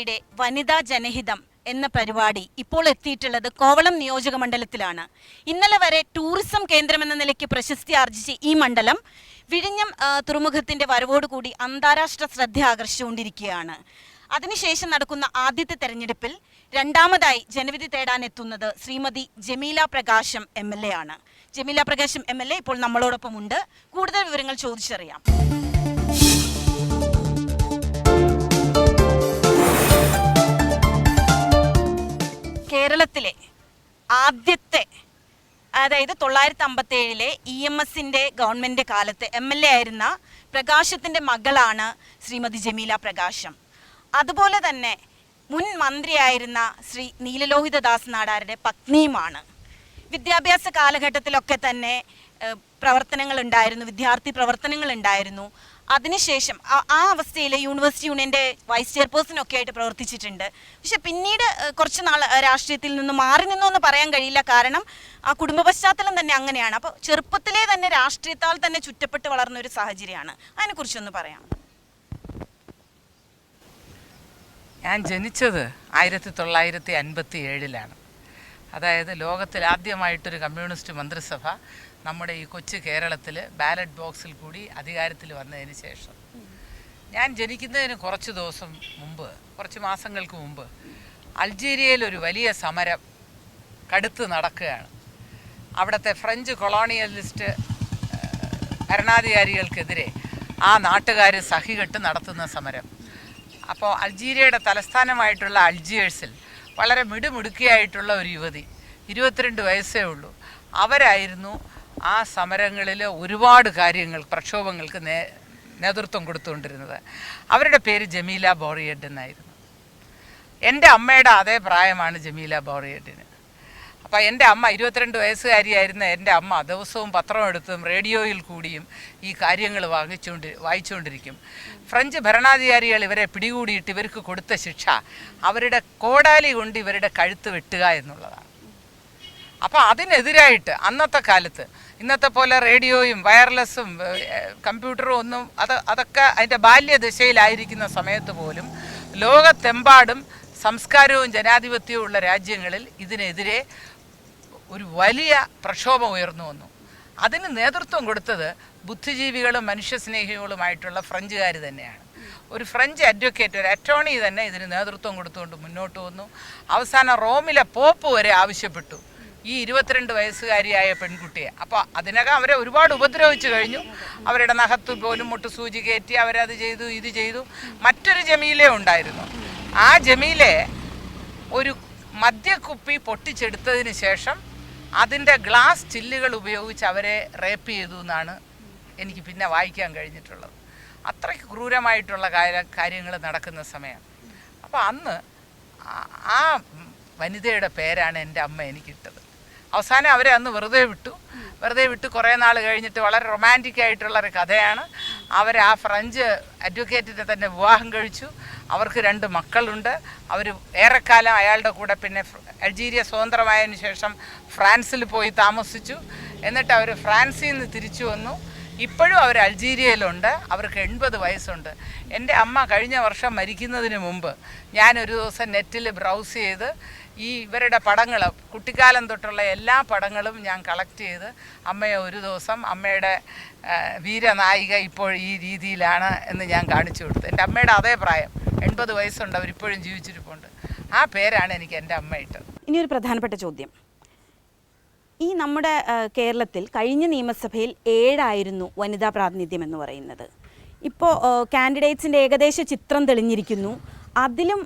യുടെ വനിതാ ജനഹിതം എന്ന പരിപാടി ഇപ്പോൾ എത്തിയിട്ടുള്ളത് കോവളം നിയോജക മണ്ഡലത്തിലാണ്. ഇന്നലെ വരെ ടൂറിസം കേന്ദ്രമെന്ന നിലയ്ക്ക് പ്രശസ്തി ആർജിച്ച ഈ മണ്ഡലം വിഴിഞ്ഞം തുറമുഖത്തിന്റെ വരവോടുകൂടി അന്താരാഷ്ട്ര ശ്രദ്ധ ആകർഷിച്ചുകൊണ്ടിരിക്കുകയാണ്. അതിനുശേഷം നടക്കുന്ന ആദ്യത്തെ തെരഞ്ഞെടുപ്പിൽ രണ്ടാമതായി ജനവിധി തേടാനെത്തുന്നത് ശ്രീമതി ജമീല പ്രകാശം MLA ആണ്. ജമീല പ്രകാശം MLA ഇപ്പോൾ നമ്മളോടൊപ്പം ഉണ്ട്. കൂടുതൽ വിവരങ്ങൾ ചോദിച്ചറിയാം. കേരളത്തിലെ ആദ്യത്തെ, അതായത് 957 EMSന്റെ ഗവൺമെന്റ് കാലത്ത് MLA ആയിരുന്ന പ്രകാശത്തിന്റെ മകളാണ് ശ്രീമതി ജമീല പ്രകാശം. അതുപോലെ തന്നെ മുൻ മന്ത്രിയായിരുന്ന ശ്രീ നീലലോഹിതദാസ് നാടാരുടെ പത്നിയുമാണ്. വിദ്യാഭ്യാസ കാലഘട്ടത്തിലൊക്കെ തന്നെ പ്രവർത്തനങ്ങൾ ഉണ്ടായിരുന്നു, വിദ്യാർത്ഥി പ്രവർത്തനങ്ങൾ ഉണ്ടായിരുന്നു. അതിനുശേഷം ആ അവസ്ഥയിൽ യൂണിവേഴ്സിറ്റി യൂണിയൻ്റെ വൈസ് ചെയർപേഴ്സണൊക്കെ ആയിട്ട് പ്രവർത്തിച്ചിട്ടുണ്ട്. പക്ഷെ പിന്നീട് കുറച്ച് നാൾ രാഷ്ട്രീയത്തിൽ നിന്ന് മാറി നിന്നോ എന്ന് പറയാൻ കഴിയില്ല, കാരണം ആ കുടുംബ പശ്ചാത്തലം തന്നെ അങ്ങനെയാണ്. അപ്പോൾ ചെറുപ്പത്തിലേ തന്നെ രാഷ്ട്രീയത്താൽ തന്നെ ചുറ്റപ്പെട്ട് വളർന്ന ഒരു സാഹചര്യമാണ്. അതിനെക്കുറിച്ചൊന്ന് പറയാം. ഞാൻ ജനിച്ചത് 1957 അതായത് ലോകത്തിൽ ആദ്യമായിട്ടൊരു കമ്മ്യൂണിസ്റ്റ് മന്ത്രിസഭ നമ്മുടെ ഈ കൊച്ചു കേരളത്തിൽ ബാലറ്റ് ബോക്സിൽ കൂടി അധികാരത്തിൽ വന്നതിന് ശേഷം. ഞാൻ ജനിക്കുന്നതിന് കുറച്ച് മാസങ്ങൾക്ക് മുമ്പ് അൾജീരിയയിൽ ഒരു വലിയ സമരം കടുത്ത് നടക്കുകയാണ്. അവിടുത്തെ ഫ്രഞ്ച് കൊളോണിയലിസ്റ്റ് ഭരണാധികാരികൾക്കെതിരെ ആ നാട്ടുകാർ സഹികെട്ട് നടത്തുന്ന സമരം. അപ്പോൾ അൾജീരിയയുടെ തലസ്ഥാനമായിട്ടുള്ള അൾജിയേഴ്സിൽ വളരെ മിടുമിടുക്കിയായിട്ടുള്ള ഒരു യുവതി, 22 വയസ്സേ ഉള്ളൂ, അവരായിരുന്നു ആ സമരങ്ങളിൽ ഒരുപാട് പ്രക്ഷോഭങ്ങൾക്ക് നേതൃത്വം കൊടുത്തുകൊണ്ടിരുന്നത്. അവരുടെ പേര് ജമീല ബോറിയഡ് എന്നായിരുന്നു. എൻ്റെ അമ്മയുടെ അതേ പ്രായമാണ് ജമീല ബോറിയഡിന്. അപ്പോൾ എൻ്റെ അമ്മ 22 വയസ്സുകാരിയായിരുന്ന എൻ്റെ അമ്മ ദിവസവും പത്രം എടുത്തും റേഡിയോയിൽ കൂടിയും ഈ കാര്യങ്ങൾ വായിച്ചുകൊണ്ടിരിക്കും. ഫ്രഞ്ച് ഭരണാധികാരികൾ ഇവരെ പിടികൂടിയിട്ട് ഇവർക്ക് കൊടുത്ത ശിക്ഷ അവരുടെ കോടാലി കൊണ്ട് ഇവരുടെ കഴുത്ത് വെട്ടുക എന്നുള്ളതാണ്. അപ്പോൾ അതിനെതിരായിട്ട് അന്നത്തെ കാലത്ത് ഇന്നത്തെ പോലെ റേഡിയോയും വയർലെസ്സും കമ്പ്യൂട്ടറും ഒന്നും അതൊക്കെ അതിൻ്റെ ബാല്യദശയിലായിരിക്കുന്ന സമയത്ത് പോലും ലോകത്തെമ്പാടും സംസ്കാരവും ജനാധിപത്യവും ഉള്ള രാജ്യങ്ങളിൽ ഇതിനെതിരെ ഒരു വലിയ പ്രക്ഷോഭം ഉയർന്നു വന്നു. അതിന് നേതൃത്വം കൊടുത്തത് ബുദ്ധിജീവികളും മനുഷ്യസ്നേഹികളുമായിട്ടുള്ള ഫ്രഞ്ചുകാർ തന്നെയാണ്. ഒരു ഫ്രഞ്ച് അഡ്വക്കേറ്റ്, ഒരു അറ്റോർണി തന്നെ ഇതിന് നേതൃത്വം കൊടുത്തുകൊണ്ട് മുന്നോട്ട് വന്നു. അവസാനം റോമിലെ പോപ്പ് വരെ ആവശ്യപ്പെട്ടു ഈ 22 വയസ്സുകാരിയായ പെൺകുട്ടിയെ. അപ്പോൾ അതിനകം അവരെ ഒരുപാട് ഉപദ്രവിച്ചു കഴിഞ്ഞു. അവരുടെ നഖത്ത് പോലും മുട്ടുസൂചി കയറ്റി അവരത് ചെയ്തു, ഇത് ചെയ്തു. മറ്റൊരു ജമീല ഉണ്ടായിരുന്നു. ആ ജമീലെ ഒരു മദ്യക്കുപ്പി പൊട്ടിച്ചെടുത്തതിന് ശേഷം അതിൻ്റെ ഗ്ലാസ് ചില്ലുകൾ ഉപയോഗിച്ച് അവരെ റേപ്പ് ചെയ്തു എന്നാണ് എനിക്ക് പിന്നെ വായിക്കാൻ കഴിഞ്ഞിട്ടുള്ളത്. അത്രയ്ക്ക് ക്രൂരമായിട്ടുള്ള കാര്യങ്ങൾ നടക്കുന്ന സമയം. അപ്പോൾ അന്ന് ആ വനിതയുടെ പേരാണ് എൻ്റെ അമ്മ എനിക്കിട്ടത്. അവസാനം അവരെ അന്ന് വെറുതെ വിട്ടു കുറേ നാൾ കഴിഞ്ഞിട്ട് വളരെ റൊമാൻറ്റിക് ആയിട്ടുള്ളൊരു കഥയാണ്. അവർ ആ ഫ്രഞ്ച് അഡ്വക്കേറ്റിനെ തന്നെ വിവാഹം കഴിച്ചു. അവർക്ക് 2 മക്കളുണ്ട്. അവർ ഏറെക്കാലം അയാളുടെ കൂടെ പിന്നെ അൾജീരിയ സ്വതന്ത്രമായതിനു ശേഷം ഫ്രാൻസിൽ പോയി താമസിച്ചു. എന്നിട്ട് അവർ ഫ്രാൻസിൽ നിന്ന് തിരിച്ചു വന്നു. ഇപ്പോഴും അവർ അൾജീരിയയിലുണ്ട്. അവർക്ക് 80 വയസ്സുണ്ട്. എൻ്റെ അമ്മ കഴിഞ്ഞ വർഷം മരിക്കുന്നതിന് മുമ്പ് ഞാനൊരു ദിവസം നെറ്റിൽ ബ്രൗസ് ചെയ്ത് ഇവരുടെ പടങ്ങൾ, കുട്ടിക്കാലം തൊട്ടുള്ള എല്ലാ പടങ്ങളും ഞാൻ കളക്ട് ചെയ്ത് അമ്മയെ ഒരു ദിവസം അമ്മയുടെ വീരനായിക ഇപ്പോൾ ഈ രീതിയിലാണ് എന്ന് ഞാൻ കാണിച്ചു കൊടുത്തു. എൻ്റെ അമ്മയുടെ അതേ പ്രായം, 80 വയസ്സുണ്ട്, അവരിപ്പോഴും ജീവിച്ചിരിപ്പുണ്ട്. ആ പേരാണ് എനിക്ക് എൻ്റെ അമ്മ ഇട്ടത്. ഇനിയൊരു പ്രധാനപ്പെട്ട ചോദ്യം. ഈ നമ്മുടെ കേരളത്തിൽ കഴിഞ്ഞ നിയമസഭയിൽ 7 വനിതാ പ്രാതിനിധ്യം എന്ന് പറയുന്നത്. ഇപ്പോൾ കാൻഡിഡേറ്റ്സിൻ്റെ ഏകദേശ ചിത്രം തെളിഞ്ഞിരിക്കുന്നു. അതിലും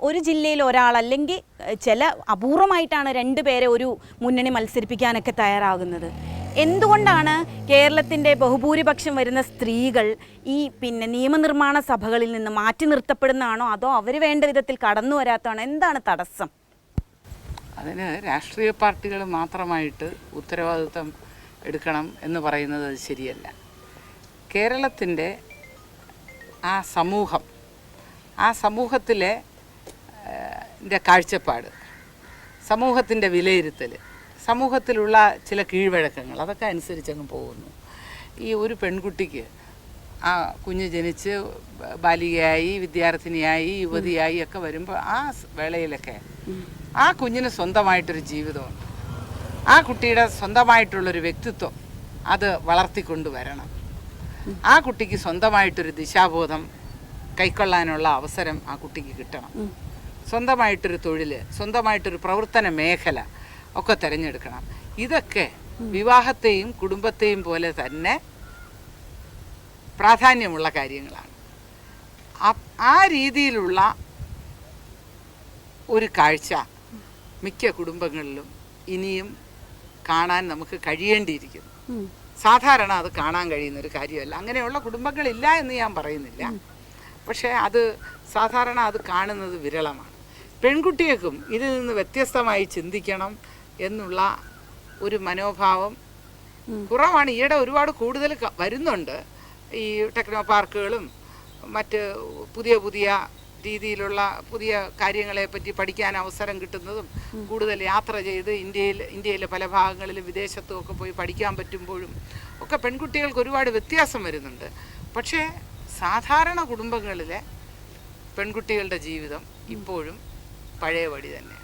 ഒരു ജില്ലയിൽ ഒരാൾ, അല്ലെങ്കിൽ ചില അപൂർവമായിട്ടാണ് 2 പേരെ ഒരു മുന്നണി മത്സരിപ്പിക്കാനൊക്കെ തയ്യാറാകുന്നത്. എന്തുകൊണ്ടാണ് കേരളത്തിൻ്റെ ബഹുഭൂരിപക്ഷം വരുന്ന സ്ത്രീകൾ ഈ നിയമനിർമ്മാണ സഭകളിൽ നിന്ന് മാറ്റി നിർത്തപ്പെടുന്നതാണോ, അതോ അവർ വേണ്ട വിധത്തിൽ കടന്നു വരാത്തതാണോ? എന്താണ് തടസ്സം? അതിന് രാഷ്ട്രീയ പാർട്ടികൾ മാത്രമായിട്ട് ഉത്തരവാദിത്വം എടുക്കണം എന്ന് പറയുന്നത് ശരിയല്ല. കേരളത്തിൻ്റെ ആ സമൂഹത്തിലെ കാഴ്ചപ്പാട്, സമൂഹത്തിൻ്റെ വിലയിരുത്തൽ, സമൂഹത്തിലുള്ള ചില കീഴ്വഴക്കങ്ങൾ, അതൊക്കെ അനുസരിച്ചങ്ങ് പോകുന്നു. ഈ ഒരു പെൺകുട്ടിക്ക് ആ കുഞ്ഞ് ജനിച്ച് ബാലികയായി, വിദ്യാർത്ഥിനിയായി, യുവതിയായി ഒക്കെ വരുമ്പോൾ ആ വേളയിലൊക്കെ ആ കുഞ്ഞിന് സ്വന്തമായിട്ടൊരു ജീവിതമുണ്ട്. ആ കുട്ടിയുടെ സ്വന്തമായിട്ടുള്ളൊരു വ്യക്തിത്വം അത് വളർത്തിക്കൊണ്ടുവരണം. ആ കുട്ടിക്ക് സ്വന്തമായിട്ടൊരു ദിശാബോധം കൈക്കൊള്ളാനുള്ള അവസരം ആ കുട്ടിക്ക് കിട്ടണം. സ്വന്തമായിട്ടൊരു തൊഴിൽ, സ്വന്തമായിട്ടൊരു പ്രവർത്തന മേഖല ഒക്കെ തിരഞ്ഞെടുക്കണം. ഇതൊക്കെ വിവാഹത്തെയും കുടുംബത്തെയും പോലെ തന്നെ പ്രാധാന്യമുള്ള കാര്യങ്ങളാണ്. ആ രീതിയിലുള്ള ഒരു കാഴ്ച മിക്ക കുടുംബങ്ങളിലും ഇനിയും കാണാൻ നമുക്ക് കഴിയേണ്ടിയിരിക്കുന്നു. സാധാരണ അത് കാണാൻ കഴിയുന്ന ഒരു കാര്യമല്ല. അങ്ങനെയുള്ള കുടുംബങ്ങളില്ല എന്ന് ഞാൻ പറയുന്നില്ല, പക്ഷേ അത് സാധാരണ അത് കാണുന്നത് വിരളമാണ്. പെൺകുട്ടികൾക്കും ഇതിൽ നിന്ന് വ്യത്യസ്തമായി ചിന്തിക്കണം എന്നുള്ള ഒരു മനോഭാവം കുറവാണ്. ഈയിടെ ഒരുപാട് കൂടുതൽ വരുന്നുണ്ട്. ഈ ടെക്നോ പാർക്കുകളും മറ്റ് പുതിയ പുതിയ രീതിയിലുള്ള പുതിയ കാര്യങ്ങളെ പറ്റി പഠിക്കാൻ അവസരം കിട്ടുന്നതും, കൂടുതൽ യാത്ര ചെയ്ത് ഇന്ത്യയിലെ പല ഭാഗങ്ങളിലും വിദേശത്തും ഒക്കെ പോയി പഠിക്കാൻ പറ്റുമ്പോഴും ഒക്കെ പെൺകുട്ടികൾക്ക് ഒരുപാട് വ്യത്യാസം വരുന്നുണ്ട്. പക്ഷേ സാധാരണ കുടുംബങ്ങളിലെ പെൺകുട്ടികളുടെ ജീവിതം ഇപ്പോഴും പഴയപടി തന്നെയാണ്.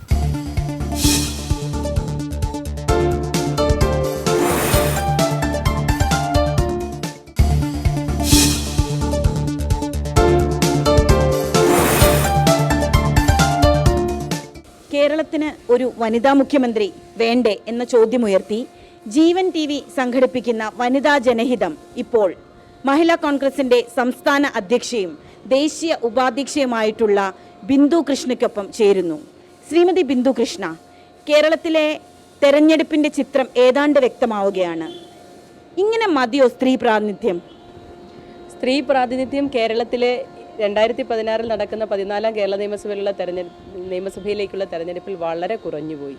കേരളത്തിന് ഒരു വനിതാ മുഖ്യമന്ത്രി വേണ്ടേ എന്ന ചോദ്യമുയർത്തി ജീവൻ TV സംഘടിപ്പിക്കുന്ന വനിതാ ജനഹിതം ഇപ്പോൾ മഹിളാ കോൺഗ്രസിന്റെ സംസ്ഥാന അധ്യക്ഷയും ദേശീയ ഉപാധ്യക്ഷയുമായിട്ടുള്ള ബിന്ദു കൃഷ്ണയ്ക്കൊപ്പം ചേരുന്നു. ശ്രീമതി ബിന്ദു കൃഷ്ണ, കേരളത്തിലെ തെരഞ്ഞെടുപ്പിന്റെ ചിത്രം ഏതാണ്ട് വ്യക്തമാവുകയാണ്. ഇങ്ങനെ മതിയോ സ്ത്രീ പ്രാതിനിധ്യം? സ്ത്രീ പ്രാതിനിധ്യം കേരളത്തിലെ 2016 നടക്കുന്ന 14ാം കേരള നിയമസഭയിലേക്കുള്ള തെരഞ്ഞെടുപ്പിൽ വളരെ കുറഞ്ഞുപോയി.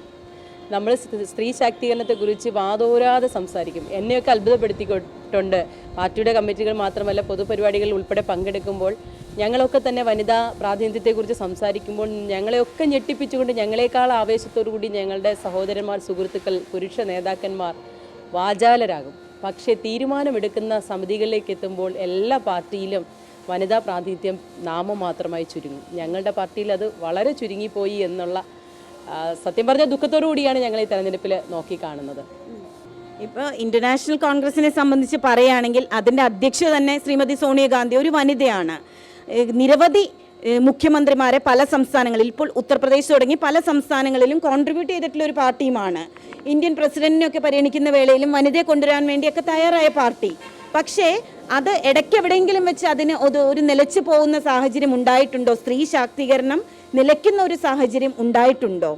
നമ്മൾ സ്ത്രീ ശാക്തീകരണത്തെക്കുറിച്ച് വാതോരാതെ സംസാരിക്കും. എന്നെയൊക്കെ അത്ഭുതപ്പെടുത്തിയിട്ടുണ്ട്. പാർട്ടിയുടെ കമ്മിറ്റികൾ മാത്രമല്ല, പൊതുപരിപാടികളിൽ ഉൾപ്പെടെ പങ്കെടുക്കുമ്പോൾ ഞങ്ങളൊക്കെ തന്നെ വനിതാ പ്രാതിനിധ്യത്തെക്കുറിച്ച് സംസാരിക്കുമ്പോൾ ഞങ്ങളെയൊക്കെ ഞെട്ടിപ്പിച്ചുകൊണ്ട് ഞങ്ങളെക്കാൾ ആവേശത്തോടു കൂടി ഞങ്ങളുടെ സഹോദരന്മാർ, സുഹൃത്തുക്കൾ, പുരുഷ നേതാക്കന്മാർ വാചാലരാകും. പക്ഷേ തീരുമാനമെടുക്കുന്ന സമിതികളിലേക്ക് എത്തുമ്പോൾ എല്ലാ പാർട്ടിയിലും വനിതാ പ്രാതിനിധ്യം നാമമാത്രമായി ചുരുങ്ങും. ഞങ്ങളുടെ പാർട്ടിയിൽ അത് വളരെ ചുരുങ്ങിപ്പോയി എന്നുള്ള സത്യം പറഞ്ഞ ദുഃഖത്തോടു കൂടിയാണ് ഞങ്ങൾ ഈ തെരഞ്ഞെടുപ്പിൽ നോക്കിക്കാണുന്നത്. ഇപ്പോൾ ഇന്റർനാഷണൽ കോൺഗ്രസിനെ സംബന്ധിച്ച് പറയുകയാണെങ്കിൽ അതിൻ്റെ അധ്യക്ഷ തന്നെ ശ്രീമതി സോണിയാഗാന്ധി ഒരു വനിതയാണ്. നിരവധി മുഖ്യമന്ത്രിമാരെ പല സംസ്ഥാനങ്ങളിൽ, ഇപ്പോൾ ഉത്തർപ്രദേശ് തുടങ്ങി പല സംസ്ഥാനങ്ങളിലും കോൺട്രിബ്യൂട്ട് ചെയ്തിട്ടുള്ള ഒരു പാർട്ടിയുമാണ്. ഇന്ത്യൻ പ്രസിഡന്റിനെയൊക്കെ പരിഗണിക്കുന്ന വേളയിലും വനിതയെ കൊണ്ടുവരാൻ വേണ്ടിയൊക്കെ തയ്യാറായ പാർട്ടി. പക്ഷേ അത് ഇടയ്ക്ക് എവിടെയെങ്കിലും വെച്ച് അതിന് ഒരു നിലച്ചു പോകുന്ന സാഹചര്യം ഉണ്ടായിട്ടുണ്ടോ? സ്ത്രീ ശാക്തീകരണം നിലയ്ക്കുന്ന ഒരു സാഹചര്യം ഉണ്ടായിട്ടുണ്ടോ?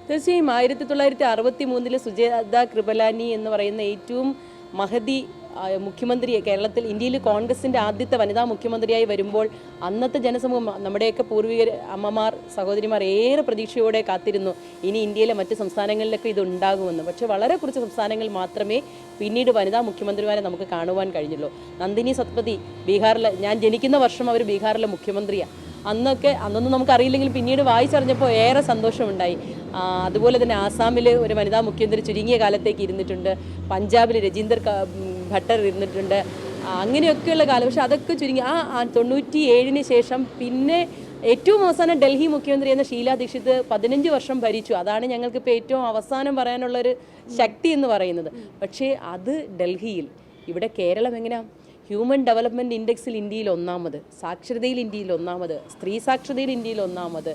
തീർച്ചയായും 1963 സുജാത കൃപലാനി എന്ന് പറയുന്ന ഏറ്റവും മഹതി മുഖ്യമന്ത്രിയെ കേരളത്തിൽ, ഇന്ത്യയിൽ കോൺഗ്രസിൻ്റെ ആദ്യത്തെ വനിതാ മുഖ്യമന്ത്രിയായി വരുമ്പോൾ അന്നത്തെ ജനസമൂഹം, നമ്മുടെയൊക്കെ പൂർവികർ, അമ്മമാർ, സഹോദരിമാർ ഏറെ പ്രതീക്ഷയോടെ കാത്തിരുന്നു ഇനി ഇന്ത്യയിലെ മറ്റ് സംസ്ഥാനങ്ങളിലൊക്കെ ഇത് ഉണ്ടാകുമെന്ന്. പക്ഷേ വളരെ കുറച്ച് സംസ്ഥാനങ്ങളിൽ മാത്രമേ പിന്നീട് വനിതാ മുഖ്യമന്ത്രിമാരെ നമുക്ക് കാണുവാൻ കഴിഞ്ഞുള്ളൂ. നന്ദിനി സത്പതി ബീഹാറിലെ, ഞാൻ ജനിക്കുന്ന വർഷം അവർ ബീഹാറിലെ മുഖ്യമന്ത്രിയാണ്. അന്നൊന്നും നമുക്കറിയില്ലെങ്കിൽ പിന്നീട് വായിച്ചറിഞ്ഞപ്പോൾ ഏറെ സന്തോഷമുണ്ടായി. അതുപോലെ തന്നെ ആസാമിൽ ഒരു വനിതാ മുഖ്യമന്ത്രി ചുരുങ്ങിയ കാലത്തേക്ക് ഇരുന്നിട്ടുണ്ട്. പഞ്ചാബിൽ രജീന്ദർ ഭട്ടർ ഇരുന്നിട്ടുണ്ട്. അങ്ങനെയൊക്കെയുള്ള കാലം. പക്ഷെ അതൊക്കെ ചുരുങ്ങി. 97 ശേഷം പിന്നെ ഏറ്റവും അവസാനം ഡൽഹി മുഖ്യമന്ത്രി എന്ന ഷീലാ ദീക്ഷിത് 15 വർഷം ഭരിച്ചു. അതാണ് ഞങ്ങൾക്കിപ്പോൾ ഏറ്റവും അവസാനം പറയാനുള്ളൊരു ശക്തി എന്ന് പറയുന്നത്. പക്ഷേ അത് ഡൽഹിയിൽ. ഇവിടെ കേരളം എങ്ങനെയാണ്? ഹ്യൂമൻ ഡെവലപ്മെൻറ്റ് ഇൻഡെക്സിൽ ഇന്ത്യയിൽ ഒന്നാമത്, സാക്ഷരതയിൽ ഇന്ത്യയിൽ ഒന്നാമത്, സ്ത്രീ സാക്ഷരതയിൽ ഇന്ത്യയിൽ ഒന്നാമത്,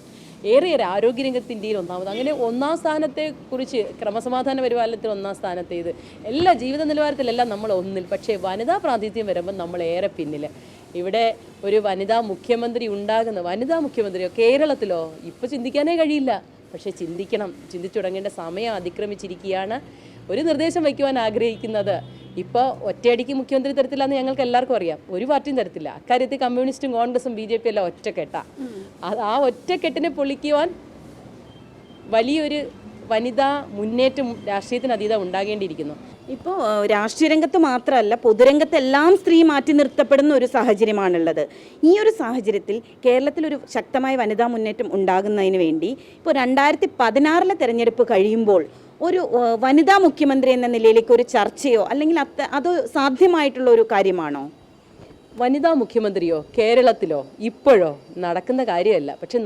ഏറെയേറെ ആരോഗ്യരംഗത്ത് ഇന്ത്യയിൽ ഒന്നാമത്. അങ്ങനെ ഒന്നാം സ്ഥാനത്തെക്കുറിച്ച്, ക്രമസമാധാന പരിപാലനത്തിൽ ഒന്നാം സ്ഥാനത്തേത്, എല്ലാ ജീവിത നിലവാരത്തിലെല്ലാം നമ്മൾ ഒന്നിൽ. പക്ഷേ വനിതാ പ്രാതിനിധ്യം വരുമ്പോൾ നമ്മൾ ഏറെ പിന്നിൽ. ഇവിടെ ഒരു വനിതാ മുഖ്യമന്ത്രി വനിതാ മുഖ്യമന്ത്രിയോ കേരളത്തിലോ ഇപ്പോൾ ചിന്തിക്കാനേ കഴിയില്ല. പക്ഷേ ചിന്തിക്കണം. ചിന്തിച്ചു തുടങ്ങേണ്ട സമയം അതിക്രമിച്ചിരിക്കുകയാണ്. ഒരു നിർദ്ദേശം വയ്ക്കുവാൻ ആഗ്രഹിക്കുന്നത്, ഇപ്പോൾ ഒറ്റയടിക്ക് മുഖ്യമന്ത്രി തരത്തില്ല എന്ന് ഞങ്ങൾക്ക് എല്ലാവർക്കും അറിയാം. ഒരു പാർട്ടിയും തരത്തില്ല. അക്കാര്യത്തിൽ കമ്മ്യൂണിസ്റ്റും കോൺഗ്രസും BJP എല്ലാം ഒറ്റക്കെട്ടാണ്. ആ ഒറ്റക്കെട്ടിനെ പൊളിക്കുവാൻ വലിയൊരു വനിതാ മുന്നേറ്റം രാഷ്ട്രീയത്തിന് അതീതം ഉണ്ടാകേണ്ടിയിരിക്കുന്നു. ഇപ്പോൾ രാഷ്ട്രീയ രംഗത്ത് മാത്രമല്ല, പൊതുരംഗത്തെല്ലാം സ്ത്രീ മാറ്റി നിർത്തപ്പെടുന്ന ഒരു സാഹചര്യമാണുള്ളത്. ഈ ഒരു സാഹചര്യത്തിൽ കേരളത്തിലൊരു ശക്തമായ വനിതാ മുന്നേറ്റം ഉണ്ടാകുന്നതിന് വേണ്ടി ഇപ്പോൾ 2016 തെരഞ്ഞെടുപ്പ് കഴിയുമ്പോൾ ഒരു വനിതാ മുഖ്യമന്ത്രി എന്ന നിലയിലേക്ക് ഒരു ചർച്ചയോ അല്ലെങ്കിൽ അത് സാധ്യമായിട്ടുള്ള ഒരു കാര്യമാണോ? വനിതാ മുഖ്യമന്ത്രിയോ കേരളത്തിലോ ഇപ്പോഴോ നടക്കുന്ന കാര്യമല്ല. പക്ഷെ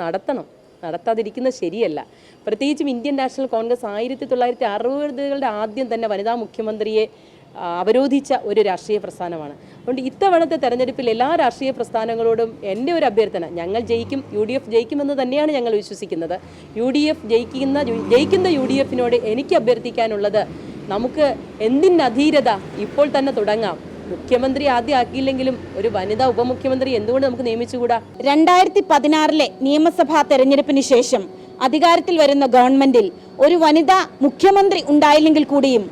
നടത്താതിരിക്കുന്നത് ശരിയല്ല. പ്രത്യേകിച്ചും ഇന്ത്യൻ നാഷണൽ കോൺഗ്രസ് 1960കളുടെ ആദ്യം തന്നെ വനിതാ മുഖ്യമന്ത്രിയെ അവരോധിച്ച ഒരു രാഷ്ട്രീയ പ്രസ്ഥാനമാണ്. അതുകൊണ്ട് ഇത്തവണത്തെ തെരഞ്ഞെടുപ്പിൽ എല്ലാ രാഷ്ട്രീയ പ്രസ്ഥാനങ്ങളോടും എൻ്റെ ഒരു അഭ്യർത്ഥന, ഞങ്ങൾ ജയിക്കും, UDF ജയിക്കുമെന്ന് തന്നെയാണ് ഞങ്ങൾ വിശ്വസിക്കുന്നത്. ജയിക്കുന്ന UDF എനിക്ക് അഭ്യർത്ഥിക്കാനുള്ളത്, നമുക്ക് എന്തിനധീരത ഇപ്പോൾ തന്നെ തുടങ്ങാം. മുഖ്യമന്ത്രി ആദ്യം ആക്കിയില്ലെങ്കിലും ഒരു വനിതാ ഉപമുഖ്യമന്ത്രി എന്തുകൊണ്ട് നമുക്ക് നിയമിച്ചുകൂടാ? 2016 നിയമസഭാ തെരഞ്ഞെടുപ്പിന് ശേഷം അധികാരത്തിൽ വരുന്ന ഗവൺമെന്റിൽ ഒരു വനിതാ മുഖ്യമന്ത്രി ഉണ്ടായില്ലെങ്കിൽ കൂടിയും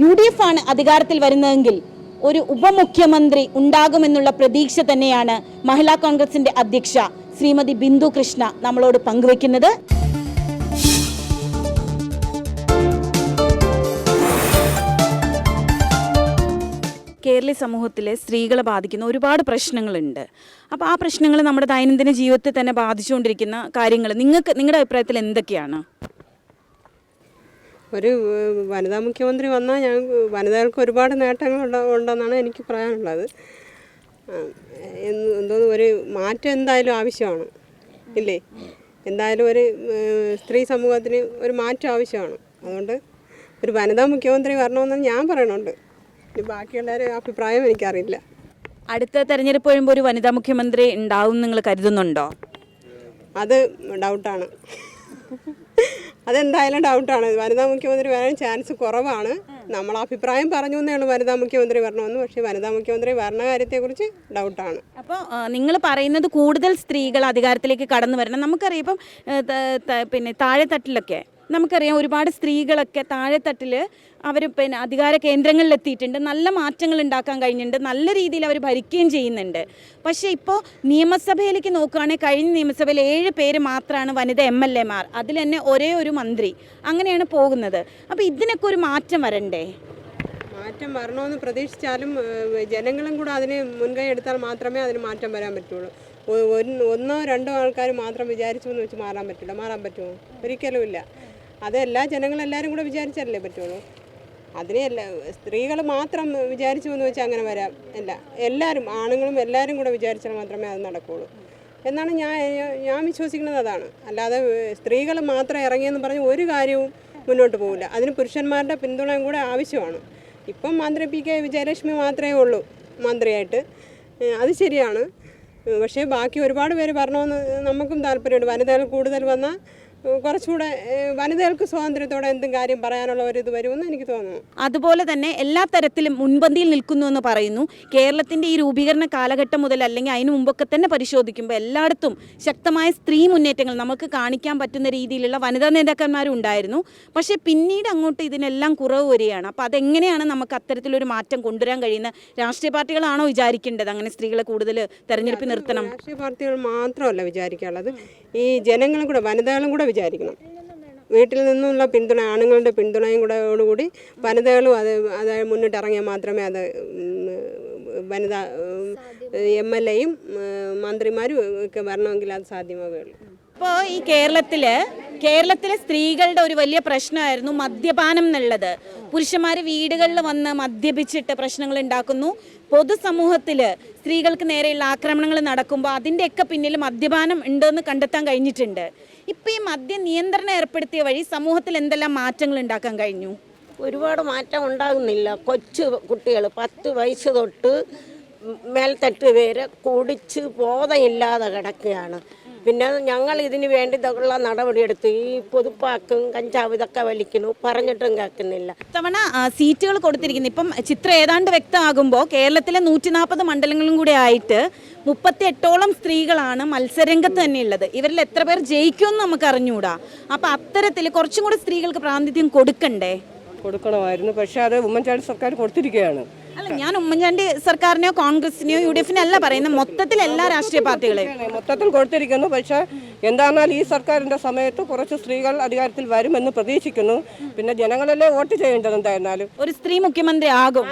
UDF ആണ് അധികാരത്തിൽ വരുന്നതെങ്കിൽ ഒരു ഉപമുഖ്യമന്ത്രി ഉണ്ടാകുമെന്നുള്ള പ്രതീക്ഷ തന്നെയാണ് മഹിളാ കോൺഗ്രസിന്റെ അധ്യക്ഷ ശ്രീമതി ബിന്ദു കൃഷ്ണ നമ്മളോട് പങ്കുവെക്കുന്നത്. കേരളീയ സമൂഹത്തിലെ സ്ത്രീകളെ ബാധിക്കുന്ന ഒരുപാട് പ്രശ്നങ്ങളുണ്ട്. അപ്പോൾ ആ പ്രശ്നങ്ങൾ നമ്മുടെ ദൈനംദിന ജീവിതത്തെ തന്നെ ബാധിച്ചുകൊണ്ടിരിക്കുന്ന കാര്യങ്ങൾ നിങ്ങളുടെ അഭിപ്രായത്തിൽ എന്തൊക്കെയാണ്? ഒരു വനിതാ മുഖ്യമന്ത്രി വന്നാൽ വനിതകൾക്ക് ഒരുപാട് നേട്ടങ്ങൾ ഉണ്ടെന്നാണ് എനിക്ക് പറയാനുള്ളത്. എന്തോന്ന് ഒരു മാറ്റം എന്തായാലും ആവശ്യമാണ്, ഇല്ലേ? എന്തായാലും ഒരു സ്ത്രീ സമൂഹത്തിന് ഒരു മാറ്റം ആവശ്യമാണ്. അതുകൊണ്ട് ഒരു വനിതാ മുഖ്യമന്ത്രി വരണമെന്ന് ഞാൻ പറയണുണ്ട്. ബാക്കിയുള്ളവരുടെ അഭിപ്രായം എനിക്കറിയില്ല. അടുത്ത തെരഞ്ഞെടുപ്പ് വരുമ്പോൾ ഒരു വനിതാ മുഖ്യമന്ത്രി ഉണ്ടാവും നിങ്ങൾ കരുതുന്നുണ്ടോ? അത് ഡൗട്ടാണ്. അതെന്തായാലും ഡൗട്ടാണ്. വനിതാ മുഖ്യമന്ത്രി വരാൻ ചാൻസ് കുറവാണ്. നമ്മൾ അഭിപ്രായം പറഞ്ഞു എന്നേ ഉള്ളൂ വനിതാ മുഖ്യമന്ത്രി വരണമെന്ന്. പക്ഷേ വനിതാ മുഖ്യമന്ത്രി വരണ കാര്യത്തെക്കുറിച്ച് ഡൗട്ടാണ്. അപ്പോൾ നിങ്ങൾ പറയുന്നത് കൂടുതൽ സ്ത്രീകൾ അധികാരത്തിലേക്ക് കടന്നു വരണം. നമുക്കറിയാം ഇപ്പം പിന്നെ താഴെത്തട്ടിലൊക്കെ നമുക്കറിയാം ഒരുപാട് സ്ത്രീകളൊക്കെ താഴെത്തട്ടിൽ അവർ പിന്നെ അധികാര കേന്ദ്രങ്ങളിലെത്തിയിട്ടുണ്ട്, നല്ല മാറ്റങ്ങൾ ഉണ്ടാക്കാൻ കഴിഞ്ഞിട്ടുണ്ട്, നല്ല രീതിയിൽ അവർ ഭരിക്കുകയും ചെയ്യുന്നുണ്ട്. പക്ഷേ ഇപ്പോൾ നിയമസഭയിലേക്ക് നോക്കുകയാണെങ്കിൽ കഴിഞ്ഞ നിയമസഭയിൽ 7 പേര് മാത്രമാണ് വനിതാ MLA മാർ, അതിൽ തന്നെ ഒരേ ഒരു മന്ത്രി, അങ്ങനെയാണ് പോകുന്നത്. അപ്പോൾ ഇതിനൊക്കെ ഒരു മാറ്റം വരണ്ടേ? മാറ്റം വരണമെന്ന് പ്രതീക്ഷിച്ചാലും ജനങ്ങളും കൂടെ അതിന് മുൻകൈ എടുത്താൽ മാത്രമേ അതിന് മാറ്റം വരാൻ പറ്റുള്ളൂ. ഒന്നോ രണ്ടോ ആൾക്കാർ മാത്രം വിചാരിച്ചു എന്ന് വെച്ച് മാറാൻ പറ്റുമോ? ഒരിക്കലുമില്ല. അത് എല്ലാ ജനങ്ങളെല്ലാവരും കൂടെ വിചാരിച്ചാലല്ലേ പറ്റുള്ളൂ. അതിനെയല്ല സ്ത്രീകൾ മാത്രം വിചാരിച്ചു എന്ന് വെച്ചാൽ അങ്ങനെ വരാം. എല്ലാവരും ആണുങ്ങളും എല്ലാവരും കൂടെ വിചാരിച്ചാൽ മാത്രമേ അത് നടക്കുകയുള്ളൂ എന്നാണ് ഞാൻ വിശ്വസിക്കുന്നത്. അതാണ്. അല്ലാതെ സ്ത്രീകൾ മാത്രം ഇറങ്ങിയെന്ന് പറഞ്ഞ് ഒരു കാര്യവും മുന്നോട്ട് പോകില്ല. അതിന് പുരുഷന്മാരുടെ പിന്തുണയും കൂടെ ആവശ്യമാണ്. ഇപ്പം മന്ത്രി PK വിജയലക്ഷ്മി മാത്രമേ ഉള്ളൂ മന്ത്രിയായിട്ട്, അത് ശരിയാണ്. പക്ഷേ ബാക്കി ഒരുപാട് പേര് വരണമെന്ന് നമുക്കും താല്പര്യമുണ്ട്. വനിതകൾ കൂടുതൽ വന്നാൽ കുറച്ചുകൂടെ വനിതകൾക്ക് സ്വാതന്ത്ര്യത്തോടെ എന്തും കാര്യം പറയാനുള്ള ഒരു ഇത് വരുമെന്ന് എനിക്ക് തോന്നുന്നു. അതുപോലെ തന്നെ എല്ലാ തരത്തിലും മുൻപന്തിയിൽ നിൽക്കുന്നു എന്ന് പറയുന്നു. കേരളത്തിൻ്റെ ഈ രൂപീകരണ കാലഘട്ടം മുതൽ അല്ലെങ്കിൽ അതിനു മുമ്പൊക്കെ തന്നെ പരിശോധിക്കുമ്പോൾ എല്ലായിടത്തും ശക്തമായ സ്ത്രീ മുന്നേറ്റങ്ങൾ നമുക്ക് കാണിക്കാൻ പറ്റുന്ന രീതിയിലുള്ള വനിതാ നേതാക്കന്മാരും ഉണ്ടായിരുന്നു. പക്ഷേ പിന്നീട് അങ്ങോട്ട് ഇതിനെല്ലാം കുറവ് വരികയാണ്. അപ്പോൾ അതെങ്ങനെയാണ് നമുക്ക് അത്തരത്തിലൊരു മാറ്റം കൊണ്ടുവരാൻ കഴിയുന്നത്? രാഷ്ട്രീയ പാർട്ടികളാണോ വിചാരിക്കേണ്ടത് അങ്ങനെ സ്ത്രീകളെ കൂടുതൽ തെരഞ്ഞെടുപ്പിൽ നിർത്തണം? രാഷ്ട്രീയ പാർട്ടികൾ മാത്രമല്ല വിചാരിക്കാനുള്ളത്, ഈ ജനങ്ങളും കൂടെ വനിതകളും കൂടെ വിചാരിക്കണം. വീട്ടിൽ നിന്നുള്ള പിന്തുണ, ആണുങ്ങളുടെ പിന്തുണയും കൂടെ വനിതകളും അത് മുന്നിട്ടിറങ്ങിയാൽ മാത്രമേ അത് വനിതാ MLAയും മന്ത്രിമാരും ഒക്കെ വരണമെങ്കിൽ അത് സാധ്യമാവുകയുള്ളൂ. ഇപ്പോൾ ഈ കേരളത്തിലെ സ്ത്രീകളുടെ ഒരു വലിയ പ്രശ്നമായിരുന്നു മദ്യപാനം എന്നുള്ളത്. പുരുഷന്മാർ വീടുകളിൽ വന്ന് മദ്യപിച്ചിട്ട് പ്രശ്നങ്ങൾ ഉണ്ടാക്കുന്നു. പൊതുസമൂഹത്തിൽ സ്ത്രീകൾക്ക് നേരെയുള്ള ആക്രമണങ്ങൾ നടക്കുമ്പോൾ അതിൻ്റെയൊക്കെ പിന്നിൽ മദ്യപാനം ഉണ്ടെന്ന് കണ്ടെത്താൻ കഴിഞ്ഞിട്ടുണ്ട്. ഇപ്പോൾ ഈ മദ്യ നിയന്ത്രണം ഏർപ്പെടുത്തിയ വഴി സമൂഹത്തിൽ എന്തെല്ലാം മാറ്റങ്ങൾ ഉണ്ടാക്കാൻ കഴിഞ്ഞു? ഒരുപാട് മാറ്റം ഉണ്ടാകുന്നില്ല. കൊച്ചു കുട്ടികൾ 10 വയസ്സ് തൊട്ട് മേൽത്തട്ട് വരെ കുടിച്ച് ബോധമില്ലാതെ കിടക്കുകയാണ്. പിന്നെ ഞങ്ങൾ ഇതിന് വേണ്ടിയുള്ള നടപടിയെടുത്ത് ഈ പൊതുപ്പാക്കും കഞ്ചാവ് ഇതൊക്കെ വലിക്കുന്നു, പറഞ്ഞിട്ടും കേൾക്കുന്നില്ല. ഇത്തവണ സീറ്റുകൾ കൊടുത്തിരിക്കുന്നു. ഇപ്പം ചിത്രം ഏതാണ്ട് വ്യക്തമാകുമ്പോൾ കേരളത്തിലെ 140 മണ്ഡലങ്ങളും കൂടെ ആയിട്ട് 38ഓളം സ്ത്രീകളാണ് മത്സരരംഗത്ത് തന്നെയുള്ളത്. ഇവരിൽ എത്ര പേർ ജയിക്കുമെന്ന് നമുക്ക് അറിഞ്ഞുകൂടാ. അപ്പം അത്തരത്തിൽ കുറച്ചും കൂടെ സ്ത്രീകൾക്ക് പ്രാതിനിധ്യം കൊടുക്കണമായിരുന്നു. പക്ഷേ അത് ഉമ്മൻചാണ്ടി സർക്കാർ കൊടുത്തിരിക്കുകയാണ്. അല്ല, ഞാൻ ഉമ്മൻചാണ്ടി സർക്കാരിനെയോ കോൺഗ്രസിനെയോ UDFനെയോ അല്ല പറയുന്നത്, മൊത്തത്തിൽ എല്ലാ രാഷ്ട്രീയ പാർട്ടികളെയും മൊത്തത്തിൽ കൊടുത്തിരിക്കുന്നു. പക്ഷേ എന്താണെന്നാൽ ഈ സർക്കാരിൻ്റെ സമയത്ത് കുറച്ച് സ്ത്രീകൾ അധികാരത്തിൽ വരുമെന്ന് പ്രതീക്ഷിക്കുന്നു. പിന്നെ ജനങ്ങളല്ലേ വോട്ട് ചെയ്യേണ്ടത്. എന്തായിരുന്നാലും ഒരു സ്ത്രീ മുഖ്യമന്ത്രി ആകണം.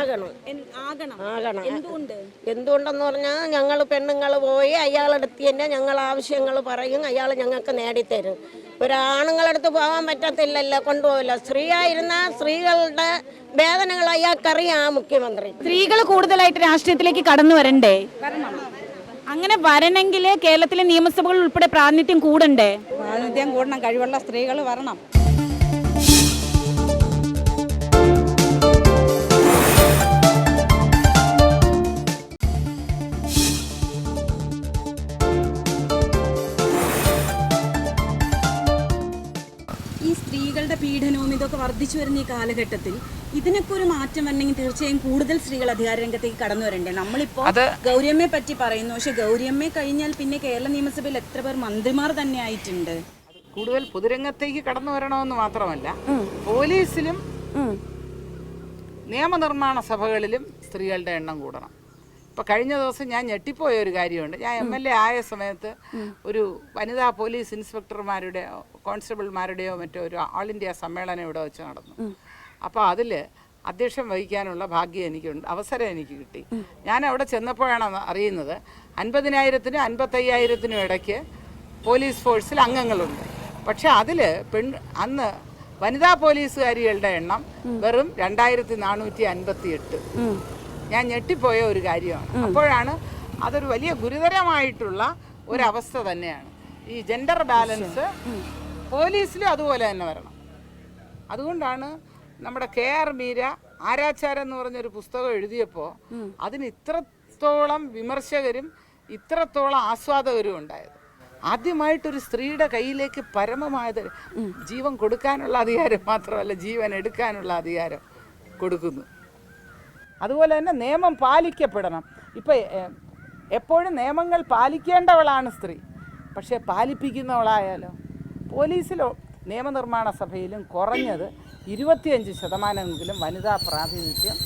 എന്തുകൊണ്ടെന്ന് പറഞ്ഞാൽ ഞങ്ങൾ പെണ്ണുങ്ങൾ പോയി അയാളെടുത്ത് തന്നെ ഞങ്ങൾ ആവശ്യങ്ങൾ പറയും, അയാൾ ഞങ്ങൾക്ക് നേടിത്തരും. ഒരാണുങ്ങളടുത്ത് പോകാൻ പറ്റത്തില്ലല്ലോ, കൊണ്ടുപോകില്ല. സ്ത്രീ ആയിരുന്ന സ്ത്രീകളുടെ വേദനകൾ അയാൾക്കറിയാം ആ മുഖ്യമന്ത്രി. സ്ത്രീകൾ കൂടുതലായിട്ട് രാഷ്ട്രീയത്തിലേക്ക് കടന്നു വരണ്ടേ? അങ്ങനെ വരണമെങ്കിൽ കേരളത്തിലെ നിയമസഭകൾ ഉൾപ്പെടെ പ്രാതിനിധ്യം കൂടണ്ടേ? പ്രാതിനിധ്യം കൂടണം, കഴിവുള്ള സ്ത്രീകൾ വരണം. ഈ സ്ത്രീകളുടെ പീഡനവും ഇതൊക്കെ വർദ്ധിച്ചു വരുന്ന ഈ കാലഘട്ടത്തിൽ ഇതിനൊക്കെ ഒരു മാറ്റം വരണമെങ്കിൽ തീർച്ചയായും കൂടുതൽ സ്ത്രീകൾ അധികാര രംഗത്തേക്ക് കടന്നു വരണ്ടേ? നമ്മളിപ്പോ ഗൗരിയമ്മയെ പറ്റി പറയുന്നു, പക്ഷെ ഗൗരിയമ്മയെ കഴിഞ്ഞാൽ പിന്നെ കേരള നിയമസഭയിൽ എത്ര പേർ മന്ത്രിമാർ തന്നെ ആയിട്ടുണ്ട്. കൂടുതൽ പൊതുരംഗത്തേക്ക് കടന്നു വരണമെന്ന് മാത്രമല്ല, പോലീസിലും നിയമനിർമ്മാണ സഭകളിലും സ്ത്രീകളുടെ എണ്ണം കൂടണം. ഇപ്പം കഴിഞ്ഞ ദിവസം ഞാൻ ഞെട്ടിപ്പോയ ഒരു കാര്യമുണ്ട്. ഞാൻ MLA ആയ സമയത്ത് ഒരു വനിതാ പോലീസ് ഇൻസ്പെക്ടർമാരുടെയോ കോൺസ്റ്റബിൾമാരുടെയോ മറ്റോ ഒരു ഓൾ ഇന്ത്യ സമ്മേളനം ഇവിടെ വെച്ച് നടന്നു. അപ്പോൾ അതിൽ അധ്യക്ഷം വഹിക്കാനുള്ള ഭാഗ്യം എനിക്കുണ്ട്, അവസരം എനിക്ക് കിട്ടി. ഞാൻ അവിടെ ചെന്നപ്പോഴാണ് അറിയുന്നത് 50,000-നും 55,000-നും ഇടയ്ക്ക് പോലീസ് ഫോഴ്സിൽ അംഗങ്ങളുണ്ട്. പക്ഷെ അതിൽ അന്ന് വനിതാ പോലീസുകാരികളുടെ എണ്ണം വെറും 2458. ഞാൻ ഞെട്ടിപ്പോയ ഒരു കാര്യമാണ്. അപ്പോഴാണ് അതൊരു വലിയ ഗുരുതരമായിട്ടുള്ള ഒരവസ്ഥ തന്നെയാണ്. ഈ ജെൻഡർ ബാലൻസ് പോലീസിലും അതുപോലെ തന്നെ വരണം. അതുകൊണ്ടാണ് നമ്മുടെ KR മീര ആരാച്ചാരം എന്ന് പറഞ്ഞൊരു പുസ്തകം എഴുതിയപ്പോൾ അതിന് ഇത്രത്തോളം വിമർശകരും ഇത്രത്തോളം ആസ്വാദകരും ഉണ്ടായത്. ആദ്യമായിട്ടൊരു സ്ത്രീയുടെ കയ്യിലേക്ക് പരമമായത് ജീവൻ കൊടുക്കാനുള്ള അധികാരം മാത്രമല്ല, ജീവൻ എടുക്കാനുള്ള അധികാരം കൊടുക്കുന്നു. അതുപോലെ തന്നെ നിയമം പാലിക്കപ്പെടണം. ഇപ്പം എപ്പോഴും നിയമങ്ങൾ പാലിക്കേണ്ടവളാണ് സ്ത്രീ, പക്ഷേ പാലിപ്പിക്കുന്നവളായാലോ? പോലീസിലോ നിയമനിർമ്മാണ സഭയിലും കുറഞ്ഞത് 25% വനിതാ പ്രാതിനിധ്യം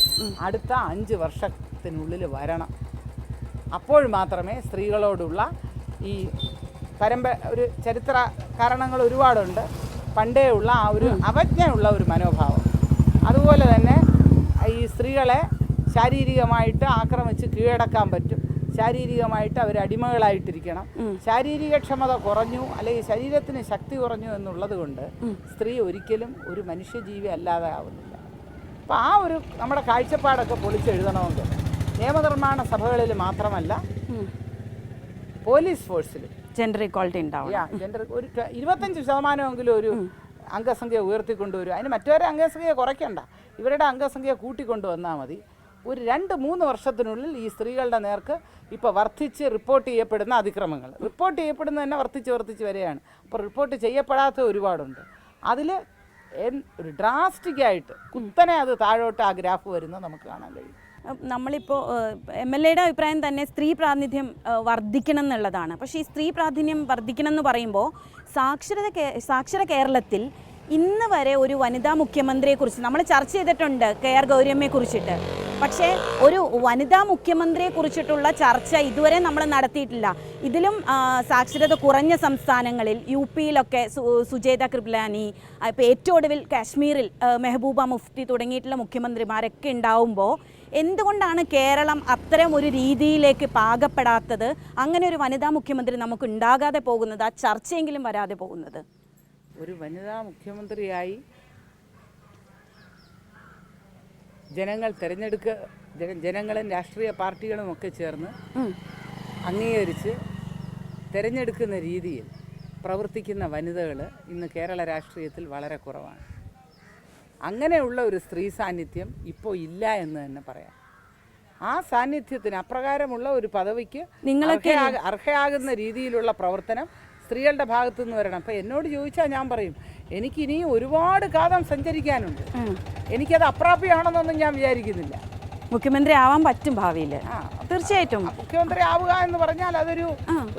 അടുത്ത 5 വർഷത്തിനുള്ളിൽ വരണം. അപ്പോൾ മാത്രമേ സ്ത്രീകളോടുള്ള ഈ ഒരു ചരിത്ര കാരണങ്ങൾ ഒരുപാടുണ്ട്, പണ്ടേ ഉള്ള ആ ഒരു അവജ്ഞയുള്ള ഒരു മനോഭാവം. അതുപോലെ തന്നെ ഈ സ്ത്രീകളെ ശാരീരികമായിട്ട് ആക്രമിച്ച് കീഴടക്കാൻ പറ്റും, ശാരീരികമായിട്ട് അവർ അടിമകളായിട്ടിരിക്കണം, ശാരീരികക്ഷമത കുറഞ്ഞു അല്ലെങ്കിൽ ശരീരത്തിന് ശക്തി കുറഞ്ഞു എന്നുള്ളത് കൊണ്ട് സ്ത്രീ ഒരിക്കലും ഒരു മനുഷ്യജീവി അല്ലാതെ ആവുന്നില്ല. അപ്പോൾ ആ ഒരു നമ്മുടെ കാഴ്ചപ്പാടൊക്കെ പൊളിച്ചെഴുതണമെങ്കിൽ നിയമനിർമ്മാണ സഭകളിൽ മാത്രമല്ല പോലീസ് ഫോഴ്സിലും ജെൻഡർ ഈക്വാളിറ്റി ഉണ്ടാവും. ജെൻഡർ ഒരു 25% ഒരു അംഗസംഖ്യ ഉയർത്തിക്കൊണ്ടുവരും. അതിന് മറ്റവരെ അംഗസംഖ്യ കുറയ്ക്കണ്ട, ഇവരുടെ അംഗസംഖ്യ കൂട്ടിക്കൊണ്ടുവന്നാൽ മതി. ഒരു 2-3 വർഷത്തിനുള്ളിൽ ഈ സ്ത്രീകളുടെ നേർക്ക് ഇപ്പോൾ വർദ്ധിച്ച് റിപ്പോർട്ട് ചെയ്യപ്പെടുന്ന അതിക്രമങ്ങൾ, റിപ്പോർട്ട് ചെയ്യപ്പെടുന്നത് തന്നെ വർദ്ധിച്ച് വരികയാണ്. അപ്പോൾ റിപ്പോർട്ട് ചെയ്യപ്പെടാത്ത ഒരുപാടുണ്ട്. അതിൽ ഒരു ഡ്രാസ്റ്റിക്കായിട്ട് കുത്തനെ അത് താഴോട്ട് ആ ഗ്രാഫ് വരുന്നത് നമുക്ക് കാണാൻ കഴിയും. നമ്മളിപ്പോൾ MLAയുടെ അഭിപ്രായം തന്നെ സ്ത്രീ പ്രാതിനിധ്യം വർദ്ധിക്കണം എന്നുള്ളതാണ്. പക്ഷേ ഈ സ്ത്രീ പ്രാതിനിധ്യം വർദ്ധിക്കണം എന്ന് പറയുമ്പോൾ സാക്ഷര കേരളത്തിൽ ഇന്ന് വരെ ഒരു വനിതാ മുഖ്യമന്ത്രിയെക്കുറിച്ച് നമ്മൾ ചർച്ച ചെയ്തിട്ടുണ്ട്, KR ഗൗരിയമ്മയെ കുറിച്ചിട്ട്. പക്ഷേ ഒരു വനിതാ മുഖ്യമന്ത്രിയെ കുറിച്ചിട്ടുള്ള ചർച്ച ഇതുവരെ നമ്മൾ നടത്തിയിട്ടില്ല. ഇതിലും സാക്ഷരത കുറഞ്ഞ സംസ്ഥാനങ്ങളിൽ UPയിലൊക്കെ സുജേത കൃപലാനി, ഇപ്പോൾ ഏറ്റവും ഒടുവിൽ കാശ്മീരിൽ മെഹബൂബ മുഫ്തി തുടങ്ങിയിട്ടുള്ള മുഖ്യമന്ത്രിമാരൊക്കെ ഉണ്ടാവുമ്പോൾ എന്തുകൊണ്ടാണ് കേരളം അത്തരം ഒരു രീതിയിലേക്ക് പാകപ്പെടാത്തത്? അങ്ങനെ ഒരു വനിതാ മുഖ്യമന്ത്രി നമുക്ക് ഉണ്ടാകാതെ പോകുന്നത്, ആ ചർച്ചയെങ്കിലും വരാതെ പോകുന്നത്? ഒരു വനിതാ മുഖ്യമന്ത്രിയായി ജനങ്ങൾ ജനങ്ങളും രാഷ്ട്രീയ പാർട്ടികളും ഒക്കെ ചേർന്ന് അംഗീകരിച്ച് തിരഞ്ഞെടുക്കുന്ന രീതിയിൽ പ്രവർത്തിക്കുന്ന വനിതകൾ ഇന്ന് കേരള രാഷ്ട്രീയത്തിൽ വളരെ കുറവാണ്. അങ്ങനെയുള്ള ഒരു സ്ത്രീ സാന്നിധ്യം ഇപ്പോൾ ഇല്ല എന്ന് തന്നെ പറയാം. ആ സാന്നിധ്യത്തിന് അപ്രകാരമുള്ള ഒരു പദവിക്ക് അർഹയാകുന്ന രീതിയിലുള്ള പ്രവർത്തനം സ്ത്രീകളുടെ ഭാഗത്തു നിന്ന് വരണം. അപ്പം എന്നോട് ചോദിച്ചാൽ ഞാൻ പറയും, എനിക്കിനിയും ഒരുപാട് കാലം സഞ്ചരിക്കാനുണ്ട്, എനിക്കത് അപ്രാപ്യമാണെന്നൊന്നും ഞാൻ വിചാരിക്കുന്നില്ല. മുഖ്യമന്ത്രി ആവാൻ പറ്റും ഭാവിയിൽ, തീർച്ചയായിട്ടും. മുഖ്യമന്ത്രി ആവുക എന്ന് പറഞ്ഞാൽ അതൊരു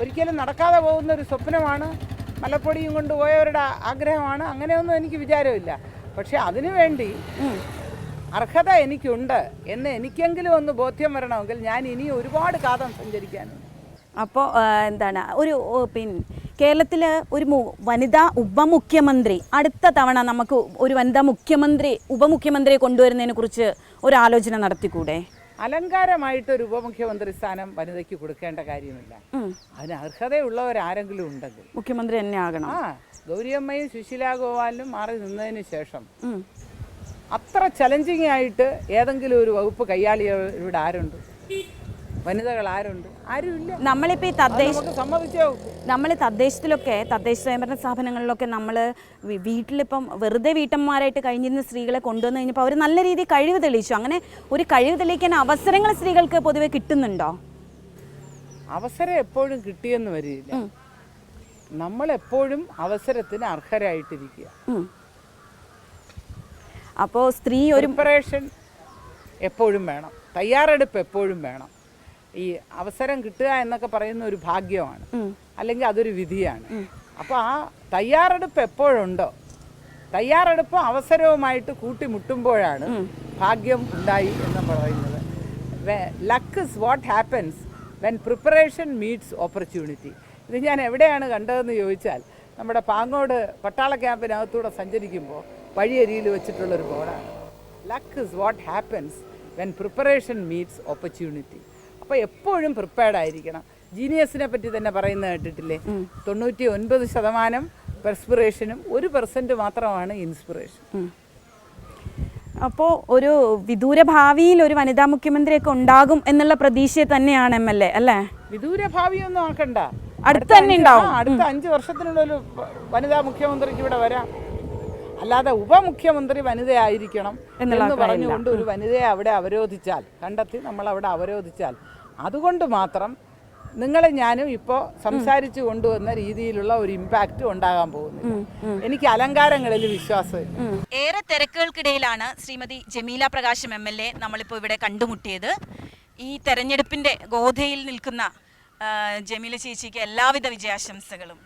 ഒരിക്കലും നടക്കാതെ പോകുന്ന ഒരു സ്വപ്നമാണ്, മലപ്പൊടിയും കൊണ്ടുപോയവരുടെ ആഗ്രഹമാണ്. അങ്ങനെയൊന്നും എനിക്ക് വിചാരമില്ല. പക്ഷെ അതിനുവേണ്ടി അർഹത എനിക്കുണ്ട് എന്ന് എനിക്കെങ്കിലും ഒന്ന് ബോധ്യം വരണമെങ്കിൽ ഞാൻ ഇനി ഒരുപാട് കാലം സഞ്ചരിക്കാനുണ്ട്. അപ്പോൾ എന്താണ് കേരളത്തിൽ ഒരു വനിതാ ഉപമുഖ്യമന്ത്രി, അടുത്ത തവണ നമുക്ക് ഒരു വനിതാ ഉപമുഖ്യമന്ത്രിയെ കൊണ്ടുവരുന്നതിനെ കുറിച്ച് ഒരു ആലോചന നടത്തിക്കൂടെ? അലങ്കാരമായിട്ട് ഒരു ഉപമുഖ്യമന്ത്രി സ്ഥാനം വനിതയ്ക്ക് കൊടുക്കേണ്ട കാര്യമില്ല. അതിന് അർഹതയുള്ളവരാരെങ്കിലും ഉണ്ടെങ്കിൽ മുഖ്യമന്ത്രി തന്നെ ആകണം. ഗൗരിയമ്മയും സുശീലാ ഗോപാലിനും മാറി നിന്നതിന് ശേഷം അത്ര ചലഞ്ചിങ് ആയിട്ട് ഏതെങ്കിലും ഒരു വകുപ്പ് കൈയാളിയുടെ ആരുണ്ട്? വനിതകൾ ആരുണ്ട്? ആരുമില്ല. നമ്മളിപ്പോൾ ഈ നമ്മൾ തദ്ദേശത്തിലൊക്കെ തദ്ദേശ സ്വയംഭരണ സ്ഥാപനങ്ങളിലൊക്കെ നമ്മൾ വീട്ടിലിപ്പം വെറുതെ വീട്ടമ്മമാരായിട്ട് കഴിഞ്ഞിരുന്ന സ്ത്രീകളെ കൊണ്ടുവന്ന് കഴിഞ്ഞപ്പോൾ അവർ നല്ല രീതിയിൽ കഴിവ് തെളിയിച്ചു. അങ്ങനെ ഒരു കഴിവ് തെളിയിക്കാൻ അവസരങ്ങൾ സ്ത്രീകൾക്ക് പൊതുവെ കിട്ടുന്നുണ്ടോ? അവസരം എപ്പോഴും കിട്ടിയെന്ന് വരില്ല. നമ്മളെപ്പോഴും അവസരത്തിന് അർഹരായിട്ടിരിക്കുക. അപ്പോൾ സ്ത്രീ ഒരു പ്രിപ്പറേഷൻ എപ്പോഴും വേണം, തയ്യാറെടുപ്പ് എപ്പോഴും വേണം. ഈ അവസരം കിട്ടുക എന്നൊക്കെ പറയുന്ന ഒരു ഭാഗ്യമാണ്, അല്ലെങ്കിൽ അതൊരു വിധിയാണ്. അപ്പോൾ ആ തയ്യാറെടുപ്പ് എപ്പോഴുണ്ടോ, തയ്യാറെടുപ്പ് അവസരവുമായിട്ട് കൂട്ടിമുട്ടുമ്പോഴാണ് ഭാഗ്യം ഉണ്ടായി എന്ന് പറയുന്നത്. Luck is what happens when preparation meats opportunity. ഇത് ഞാൻ എവിടെയാണ് കണ്ടതെന്ന് ചോദിച്ചാൽ നമ്മുടെ പാങ്ങോട് പട്ടാള ക്യാമ്പിനകത്തൂടെ സഞ്ചരിക്കുമ്പോൾ വഴിയരിയിൽ വെച്ചിട്ടുള്ളൊരു ബോർഡാണ്. Luck is what happens when preparation meats opportunity. അപ്പോൾ എപ്പോഴും പ്രിപ്പയർഡ് ആയിരിക്കണം. ജീനിയസിനെ പറ്റി തന്നെ പറയുന്നത് കേട്ടിട്ടില്ലേ? 99% പെർസ്പിറേഷനും 1% മാത്രമാണ് ഇൻസ്പിറേഷൻ. അപ്പോൾ ഒരു വിദൂര ഭാവിയിൽ ഒരു വനിതാ മുഖ്യമന്ത്രിയൊക്കെ ഉണ്ടാകും എന്നുള്ള പ്രതീക്ഷ തന്നെയാണ് MLA അല്ലേ? വിദൂര ഭാവിയൊന്നും ആക്കണ്ട, അടുത്ത് തന്നെ ഉണ്ടാവും. അടുത്ത 5 വർഷത്തിനുള്ളൊരു വനിതാ മുഖ്യമന്ത്രിക്ക് ഇവിടെ വരാം. അല്ലാതെ ഉപമുഖ്യമന്ത്രി വനിതയായിരിക്കണം എന്ന് പറഞ്ഞുകൊണ്ട് ഒരു വനിതയെ അവിടെ അവരോധിച്ചാൽ, കണ്ടെത്തി നമ്മൾ അവിടെ അവരോധിച്ചാൽ, അതുകൊണ്ട് മാത്രം നിങ്ങളെ ഞാനും ഇപ്പോൾ സംസാരിച്ചു കൊണ്ടുവന്ന രീതിയിലുള്ള ഒരു ഇമ്പാക്റ്റ് ഉണ്ടാകാൻ പോകുന്നു. എനിക്ക് അലങ്കാരങ്ങളിൽ വിശ്വാസം. ഏറെ തിരക്കുകൾക്കിടയിലാണ് ശ്രീമതി ജമീല പ്രകാശം MLA നമ്മളിപ്പോൾ ഇവിടെ കണ്ടുമുട്ടിയത്. ഈ തെരഞ്ഞെടുപ്പിൻ്റെ ഗോധയിൽ നിൽക്കുന്ന ജമീല ചേച്ചിക്ക് എല്ലാവിധ വിജയാശംസകളും.